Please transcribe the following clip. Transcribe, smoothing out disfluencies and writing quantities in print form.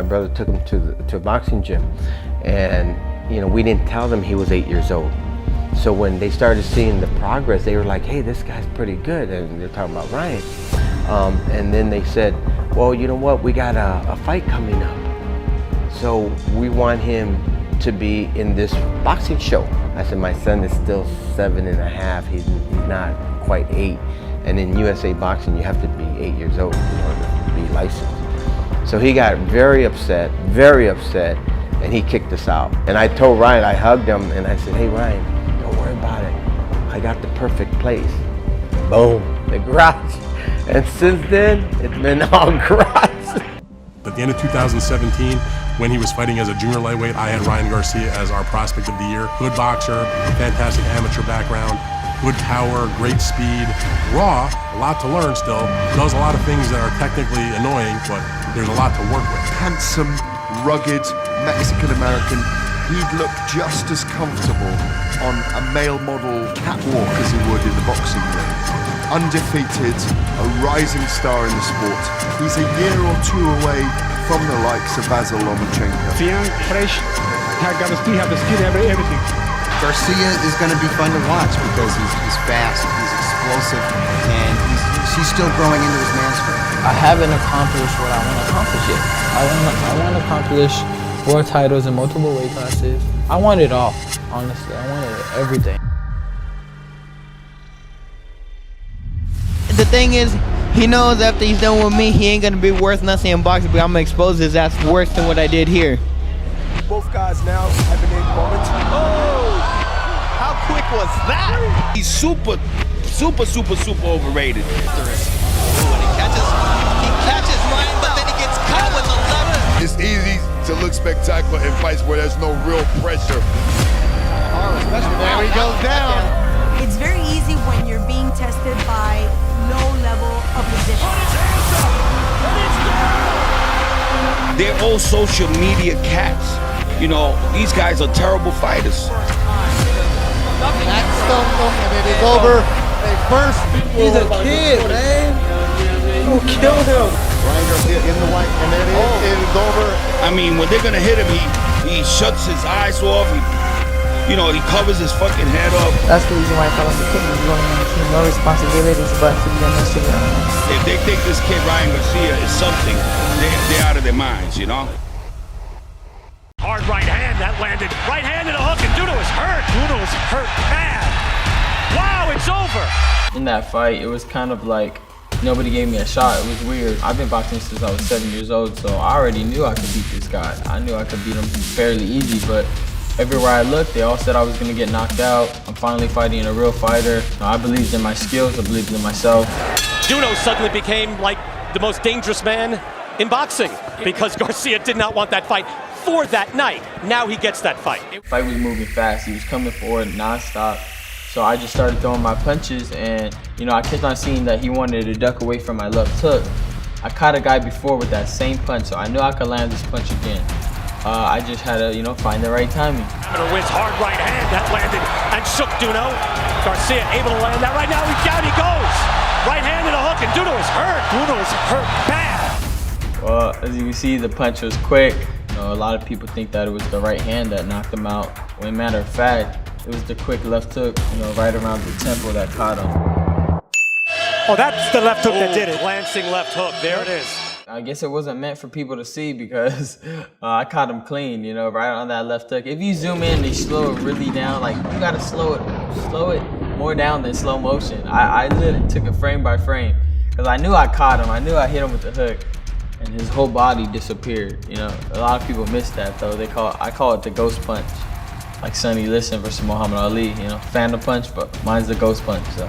my brother took him to a boxing gym, and we didn't tell them he was 8 years old. So when they started seeing the progress, they were like, hey, this guy's pretty good, and they're talking about Ryan. And then they said, well, you know what, we got a fight coming up, so we want him to be in this boxing show. I said, my son is still 7.5, he's not quite 8, and in USA Boxing you have to be 8 years old in order to be licensed. So he got very upset, and he kicked us out. And I told Ryan, I hugged him, and I said, hey Ryan, don't worry about it, I got the perfect place. Boom, the garage. And since then, it's been all garage. At the end of 2017, when he was fighting as a junior lightweight, I had Ryan Garcia as our prospect of the year. Good boxer, fantastic amateur background, good power, great speed, raw, a lot to learn still, does a lot of things that are technically annoying, but there's a lot to work with. Handsome, rugged, Mexican-American. He'd look just as comfortable on a male model catwalk as he would in the boxing ring. Undefeated, a rising star in the sport. He's a year or two away from the likes of Vasyl Lomachenko. Young, fresh, have the speed, everything. Garcia is going to be fun to watch because he's fast, he's explosive, and he's still growing into his man strength. I haven't accomplished what I want to accomplish yet. I want to accomplish world titles in multiple weight classes. I want it all, honestly. I want everything. The thing is, he knows after he's done with me, he ain't gonna be worth nothing in boxing, but I'm gonna expose his ass worse than what I did here. Both guys now have an moment. Oh! How quick was that? He's super overrated. When he catches Ryan, but then he gets caught with the left. It's easy to look spectacular in fights where there's no real pressure. There he goes down. It's very easy when you're being tested by low level opposition. They're all social media cats. These guys are terrible fighters. That's something, and it is over. He's a kid, man. Who killed him? Ryan Garcia in the white, and it is over. I mean, when they're gonna hit him, he shuts his eyes off. He covers his fucking head up. That's the reason why I felt like a kid. You want to team, no responsibilities, but to be on this shit. If they think this kid Ryan Garcia is something, they're out of their minds, Hard right hand that landed. Right hand and a hook, and Duno is hurt. Duno's hurt bad. Wow, it's over. In that fight, it was kind of like nobody gave me a shot. It was weird. I've been boxing since I was 7 years old, so I already knew I could beat this guy. I knew I could beat him fairly easy, but everywhere I looked, they all said I was going to get knocked out. I'm finally fighting a real fighter. I believed in my skills. I believed in myself. Duno suddenly became like the most dangerous man in boxing because Garcia did not want that fight for that night. Now he gets that fight. The fight was moving fast. He was coming forward nonstop. So I just started throwing my punches, and I kept on seeing that he wanted to duck away from my left hook. I caught a guy before with that same punch, so I knew I could land this punch again. I just had to, find the right timing. Hammer wins hard right hand that landed and shook Duno. Garcia able to land that right now. Down he goes. Right hand and a hook, and Duno is hurt. Duno is hurt bad. Well, as you can see, the punch was quick. A lot of people think that it was the right hand that knocked him out. When matter of fact, it was the quick left hook, right around the temple that caught him. Oh, that's the left hook that did it. Glancing left hook. There it is. I guess it wasn't meant for people to see because I caught him clean, right on that left hook. If you zoom in, they slow it really down. Like, you gotta slow it more down than slow motion. I literally took it frame by frame because I knew I caught him. I knew I hit him with the hook, and his whole body disappeared. A lot of people miss that though. I call it the ghost punch, like Sonny Liston versus Muhammad Ali. Phantom punch, but mine's the ghost punch. So.